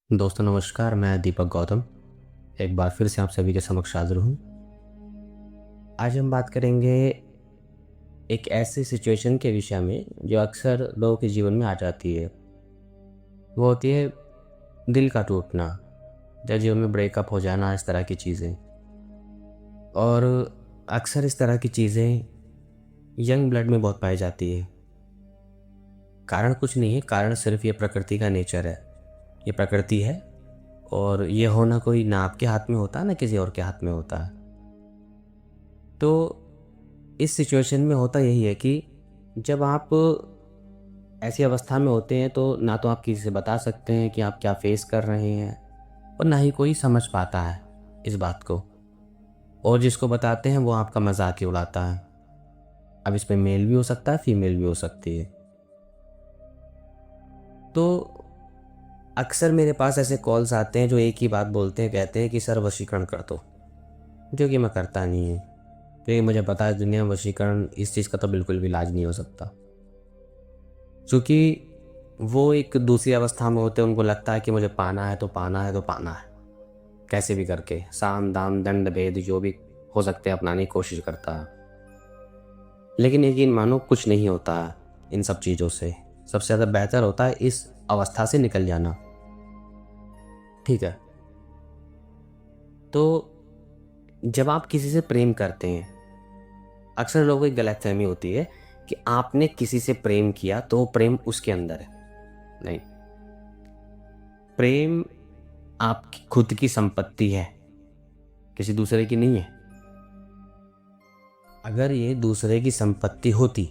दोस्तों नमस्कार, मैं दीपक गौतम एक बार फिर से आप सभी के समक्ष हाजिर हूँ। आज हम बात करेंगे एक ऐसी सिचुएशन के विषय में जो अक्सर लोगों के जीवन में आ जाती है। वो होती है दिल का टूटना, या जीवन में ब्रेकअप हो जाना, इस तरह की चीज़ें। और अक्सर इस तरह की चीज़ें यंग ब्लड में बहुत पाई जाती है। कारण कुछ नहीं है, कारण सिर्फ ये प्रकृति का नेचर है। ये प्रकृति है और ये होना कोई ना आपके हाथ में होता है ना किसी और के हाथ में होता है। तो इस सिचुएशन में होता यही है कि जब आप ऐसी अवस्था में होते हैं तो ना तो आप किसी से बता सकते हैं कि आप क्या फेस कर रहे हैं, और ना ही कोई समझ पाता है इस बात को। और जिसको बताते हैं वो आपका मजाक ही उड़ाता है। अब इसमें मेल भी हो सकता है, फीमेल भी हो सकती है। तो अक्सर मेरे पास ऐसे कॉल्स आते हैं जो एक ही बात बोलते हैं, कहते हैं कि सर वशीकरण कर दो, जो कि मैं करता नहीं है, क्योंकि मुझे पता है दुनिया में वशीकरण इस चीज़ का तो बिल्कुल भी इलाज नहीं हो सकता। क्योंकि वो एक दूसरी अवस्था में होते हैं, उनको लगता है कि मुझे पाना है तो पाना है तो पाना है, कैसे भी करके साम दाम दंड भेद जो भी हो सकते हैं अपनाने की कोशिश करता है। लेकिन यकीन मानो कुछ नहीं होता है इन सब चीज़ों से। सबसे ज़्यादा बेहतर होता है इस अवस्था से निकल जाना। ठीक है, तो जब आप किसी से प्रेम करते हैं, अक्सर लोगों को एक गलतफहमी होती है कि आपने किसी से प्रेम किया तो प्रेम उसके अंदर है। नहीं, प्रेम आपकी खुद की संपत्ति है, किसी दूसरे की नहीं है। अगर ये दूसरे की संपत्ति होती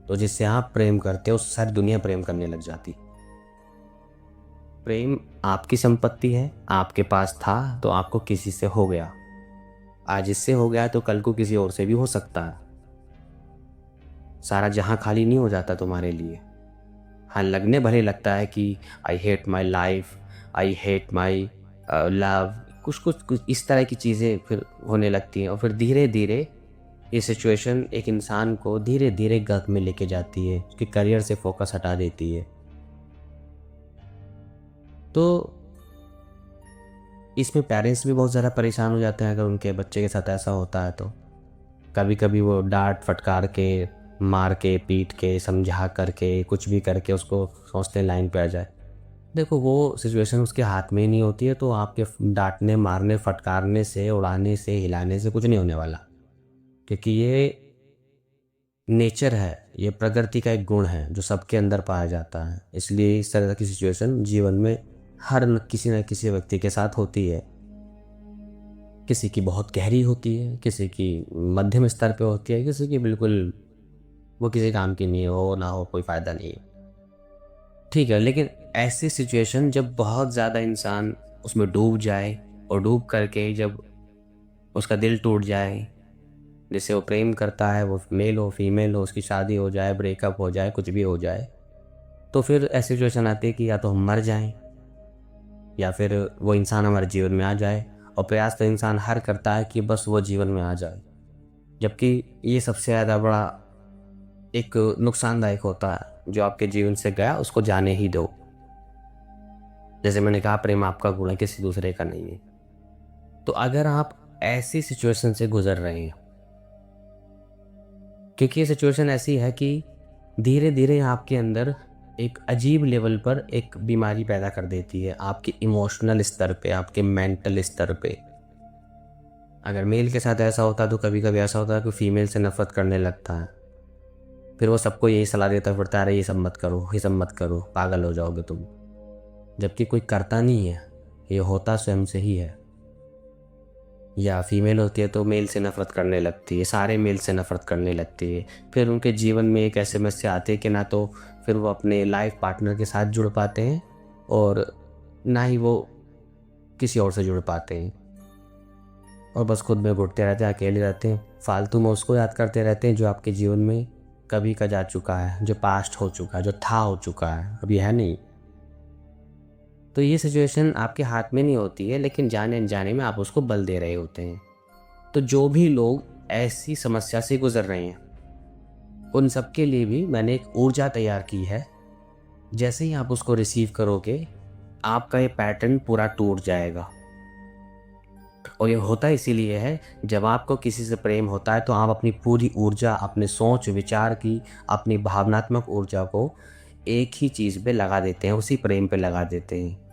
तो जिससे आप प्रेम करते हो सारी दुनिया प्रेम करने लग जाती। प्रेम आपकी संपत्ति है, आपके पास था तो आपको किसी से हो गया। आज इससे हो गया तो कल को किसी और से भी हो सकता है। सारा जहां खाली नहीं हो जाता तुम्हारे लिए। हाँ, लगने भले लगता है कि I hate my life, I hate my love, कुछ कुछ कुछ इस तरह की चीज़ें फिर होने लगती हैं। और फिर धीरे धीरे ये सिचुएशन एक इंसान को धीरे धीरे गर्त में लेके जाती है, उसके करियर से फोकस हटा देती है। तो इसमें पेरेंट्स भी बहुत ज़्यादा परेशान हो जाते हैं अगर उनके बच्चे के साथ ऐसा होता है तो। कभी कभी वो डांट फटकार के, मार के, पीट के, समझा करके, कुछ भी करके उसको सोचते हैं लाइन पे आ जाए। देखो, वो सिचुएशन उसके हाथ में ही नहीं होती है, तो आपके डांटने, मारने, फटकारने से, उड़ाने से, हिलाने से कुछ नहीं होने वाला। क्योंकि ये नेचर है, ये प्रकृति का एक गुण है जो सबके अंदर पाया जाता है। इसलिए इस तरह की सिचुएशन जीवन में हर किसी न किसी व्यक्ति के साथ होती है। किसी की बहुत गहरी होती है, किसी की मध्यम स्तर पे होती है, किसी की बिल्कुल वो किसी काम की नहीं हो, ना हो कोई फ़ायदा नहीं है। ठीक है, लेकिन ऐसी सिचुएशन जब बहुत ज़्यादा इंसान उसमें डूब जाए, और डूब करके जब उसका दिल टूट जाए, जिससे वो प्रेम करता है, वो मेल हो फीमेल हो, उसकी शादी हो जाए, ब्रेकअप हो जाए, कुछ भी हो जाए, तो फिर ऐसी सिचुएशन आती है कि या तो हम मर जाएं या फिर वो इंसान हमारे जीवन में आ जाए। और प्रयास तो इंसान हर करता है कि बस वो जीवन में आ जाए, जबकि ये सबसे ज़्यादा बड़ा एक नुकसानदायक होता है। जो आपके जीवन से गया उसको जाने ही दो। जैसे मैंने कहा, प्रेम आपका गुण है, किसी दूसरे का नहीं है। तो अगर आप ऐसी सिचुएशन से गुजर रहे हैं, क्योंकि ये सिचुएशन ऐसी है कि धीरे धीरे आपके अंदर एक अजीब लेवल पर एक बीमारी पैदा कर देती है, आपके इमोशनल स्तर पे, आपके मेंटल स्तर पे। अगर मेल के साथ ऐसा होता है तो कभी कभी ऐसा होता है कि फीमेल से नफरत करने लगता है। फिर वो सबको यही सलाह देता फिरता है, अरे ये सब मत करो, ये सब मत करो, पागल हो जाओगे तुम। जबकि कोई करता नहीं है, ये होता स्वयं से ही है। या फीमेल होती है तो मेल से नफरत करने लगती है, सारे मेल से नफरत करने लगती है। फिर उनके जीवन में एक ऐसे समस्या आती है कि ना तो फिर वो अपने लाइफ पार्टनर के साथ जुड़ पाते हैं, और ना ही वो किसी और से जुड़ पाते हैं, और बस खुद में घुटते रहते हैं, अकेले रहते हैं। फालतू में उसको याद करते रहते हैं जो आपके जीवन में कभी का जा चुका है, जो पास्ट हो चुका है, जो था हो चुका है, अभी है नहीं। तो ये सिचुएशन आपके हाथ में नहीं होती है, लेकिन जाने अनजाने में आप उसको बल दे रहे होते हैं। तो जो भी लोग ऐसी समस्या से गुजर रहे हैं, उन सब के लिए भी मैंने एक ऊर्जा तैयार की है। जैसे ही आप उसको रिसीव करोगे, आपका ये पैटर्न पूरा टूट जाएगा। और ये होता इसीलिए है, जब आपको किसी से प्रेम होता है तो आप अपनी पूरी ऊर्जा, अपने सोच विचार की, अपनी भावनात्मक ऊर्जा को एक ही चीज़ पे लगा देते हैं, उसी प्रेम पे लगा देते हैं।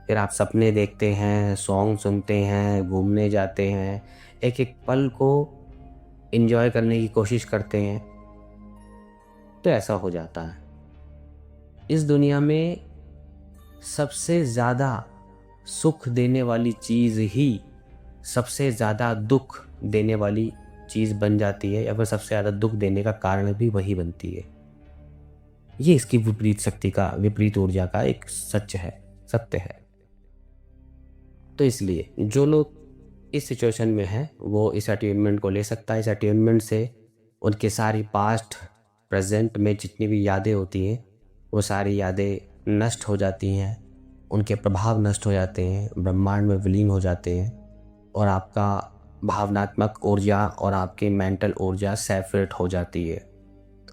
फिर आप सपने देखते हैं, सॉन्ग सुनते हैं, घूमने जाते हैं, एक एक पल को एंजॉय करने की कोशिश करते हैं। तो ऐसा हो जाता है। इस दुनिया में सबसे ज़्यादा सुख देने वाली चीज़ ही सबसे ज़्यादा दुख देने वाली चीज़ बन जाती है, या फिर सबसे ज़्यादा दुख देने का कारण भी वही बनती है। ये इसकी विपरीत शक्ति का, विपरीत ऊर्जा का एक सत्य है। तो इसलिए जो लोग इस सिचुएशन में हैं वो इस अटेनमेंट को ले सकता है। इस अटेनमेंट से उनके सारी पास्ट प्रेजेंट में जितनी भी यादें होती हैं वो सारी यादें नष्ट हो जाती हैं, उनके प्रभाव नष्ट हो जाते हैं, ब्रह्मांड में विलीन हो जाते हैं, और आपका भावनात्मक ऊर्जा और आपकी मेंटल ऊर्जा सेपरेट हो जाती है,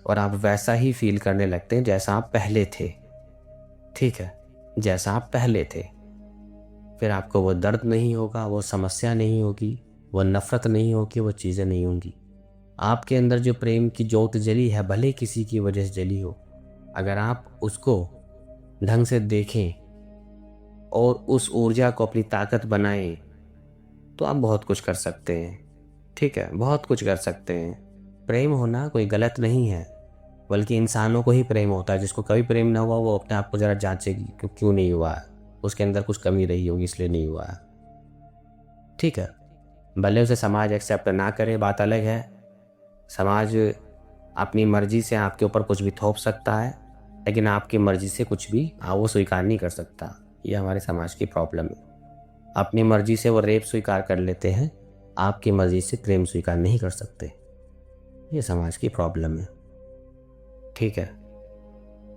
और आप वैसा ही फील करने लगते हैं जैसा आप पहले थे। ठीक है, जैसा आप पहले थे। फिर आपको वो दर्द नहीं होगा, वो समस्या नहीं होगी, वो नफ़रत नहीं होगी, वो चीज़ें नहीं होंगी। आपके अंदर जो प्रेम की ज्योत जली है, भले किसी की वजह से जली हो, अगर आप उसको ढंग से देखें और उस ऊर्जा को अपनी ताकत बनाएं तो आप बहुत कुछ कर सकते हैं। ठीक है, बहुत कुछ कर सकते हैं। प्रेम होना कोई गलत नहीं है, बल्कि इंसानों को ही प्रेम होता है। जिसको कभी प्रेम ना हुआ वो अपने आप को ज़रा जांचेगी क्यों नहीं हुआ है, उसके अंदर कुछ कमी रही होगी इसलिए नहीं हुआ है। ठीक है, भले उसे समाज एक्सेप्ट ना करे, बात अलग है। समाज अपनी मर्जी से आपके ऊपर कुछ भी थोप सकता है, लेकिन आपकी मर्जी से कुछ भी वो स्वीकार नहीं कर सकता। ये हमारे समाज की प्रॉब्लम है। अपनी मर्जी से वो रेप स्वीकार कर लेते हैं, आपकी मर्जी से प्रेम स्वीकार नहीं कर सकते। ये समाज की प्रॉब्लम है। ठीक है,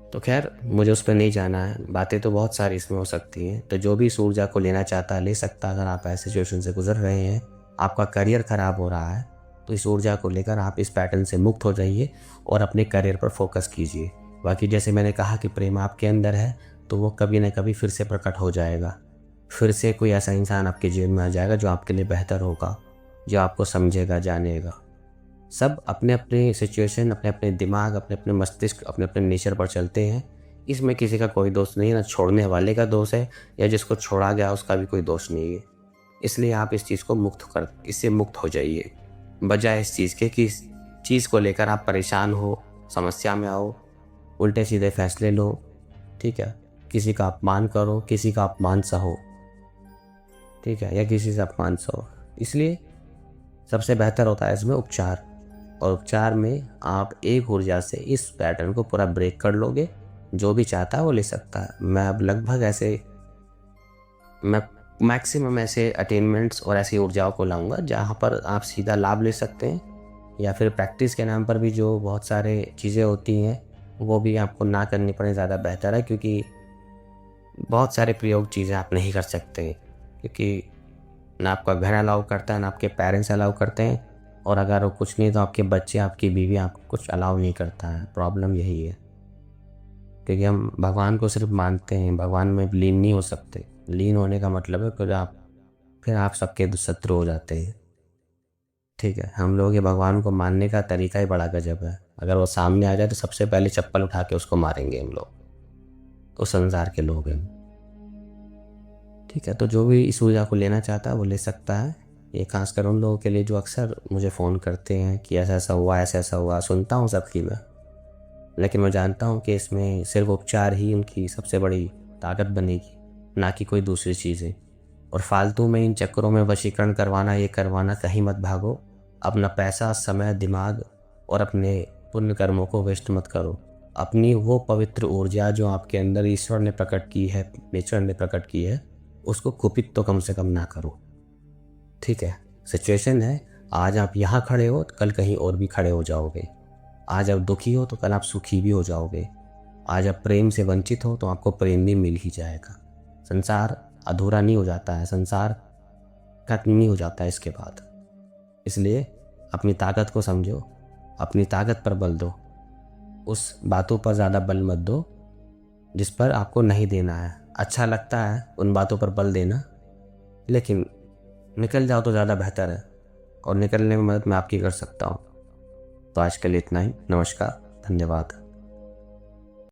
तो खैर मुझे उस पर नहीं जाना है, बातें तो बहुत सारी इसमें हो सकती हैं। तो जो भी इस ऊर्जा को लेना चाहता है ले सकता है। अगर आप ऐसे सिचुएशन से गुजर रहे हैं, आपका करियर ख़राब हो रहा है, तो इस ऊर्जा को लेकर आप इस पैटर्न से मुक्त हो जाइए और अपने करियर पर फोकस कीजिए। बाकी जैसे मैंने कहा कि प्रेम आपके अंदर है तो वो कभी ना कभी फिर से प्रकट हो जाएगा। फिर से कोई ऐसा इंसान आपके जीवन में आ जाएगा जो आपके लिए बेहतर होगा, जो आपको समझेगा, जानेगा। सब अपने अपने सिचुएशन, अपने अपने दिमाग, अपने अपने मस्तिष्क, अपने अपने नेचर पर चलते हैं। इसमें किसी का कोई दोष नहीं है, ना छोड़ने वाले का दोष है या जिसको छोड़ा गया उसका भी कोई दोष नहीं है। इसलिए आप इस चीज़ को इससे मुक्त हो जाइए, बजाय इस चीज़ के कि इस चीज़ को लेकर आप परेशान हो, समस्या में आओ, उल्टे सीधे फैसले लो। ठीक है, किसी का अपमान करो, किसी का अपमान सहो। ठीक है, या किसी से अपमान सहो। इसलिए सबसे बेहतर होता है इसमें उपचार, और उपचार में आप एक ऊर्जा से इस पैटर्न को पूरा ब्रेक कर लोगे। जो भी चाहता है वो ले सकता है। मैं मैक्सिमम ऐसे अटेनमेंट्स और ऐसी ऊर्जाओं को लाऊंगा जहाँ पर आप सीधा लाभ ले सकते हैं, या फिर प्रैक्टिस के नाम पर भी जो बहुत सारे चीज़ें होती हैं वो भी आपको ना करनी पड़े, ज़्यादा बेहतर है। क्योंकि बहुत सारे प्रयोग चीज़ें आप नहीं कर सकते, क्योंकि ना आपका घर अलाउ करता है, ना आपके पेरेंट्स अलाउ करते हैं, और अगर वो कुछ नहीं तो आपके बच्चे, आपकी बीवी आपको कुछ अलाउ नहीं करता है। प्रॉब्लम यही है, क्योंकि हम भगवान को सिर्फ मानते हैं, भगवान में लीन नहीं हो सकते। लीन होने का मतलब है फिर आप सबके शत्रु हो जाते हैं। ठीक है, हम लोग ये भगवान को मानने का तरीका ही बड़ा गजब है। अगर वो सामने आ जाए तो सबसे पहले चप्पल उठा के उसको मारेंगे हम लोग, तो संसार के लोग हैं। ठीक है, तो जो भी इस ऊर्जा को लेना चाहता है वो ले सकता है। ये खासकर उन लोगों के लिए जो अक्सर मुझे फ़ोन करते हैं कि ऐसा ऐसा हुआ, ऐसा ऐसा हुआ। सुनता हूँ सबकी मैं, लेकिन मैं जानता हूँ कि इसमें सिर्फ उपचार ही उनकी सबसे बड़ी ताकत बनेगी, ना कि कोई दूसरी चीज़ें। और फालतू में इन चक्करों में वशीकरण करवाना, ये करवाना, कहीं मत भागो। अपना पैसा, समय, दिमाग और अपने पुण्य कर्मों को वेस्ट मत करो। अपनी वो पवित्र ऊर्जा जो आपके अंदर ईश्वर ने प्रकट की है, नेचर ने प्रकट की है, उसको कुपित तो कम से कम ना करो। ठीक है, सिचुएशन है, आज आप यहाँ खड़े हो तो कल कहीं और भी खड़े हो जाओगे। आज आप दुखी हो तो कल आप सुखी भी हो जाओगे। आज आप प्रेम से वंचित हो तो आपको प्रेम भी मिल ही जाएगा। संसार अधूरा नहीं हो जाता है, संसार खत्म नहीं हो जाता है इसके बाद। इसलिए अपनी ताकत को समझो, अपनी ताकत पर बल दो, उस बातों पर ज़्यादा बल मत दो जिस पर आपको नहीं देना है। अच्छा लगता है उन बातों पर बल देना, लेकिन निकल जाओ तो ज़्यादा बेहतर है, और निकलने में मदद मैं आपकी कर सकता हूँ। तो आज के लिए इतना ही। नमस्कार, धन्यवाद।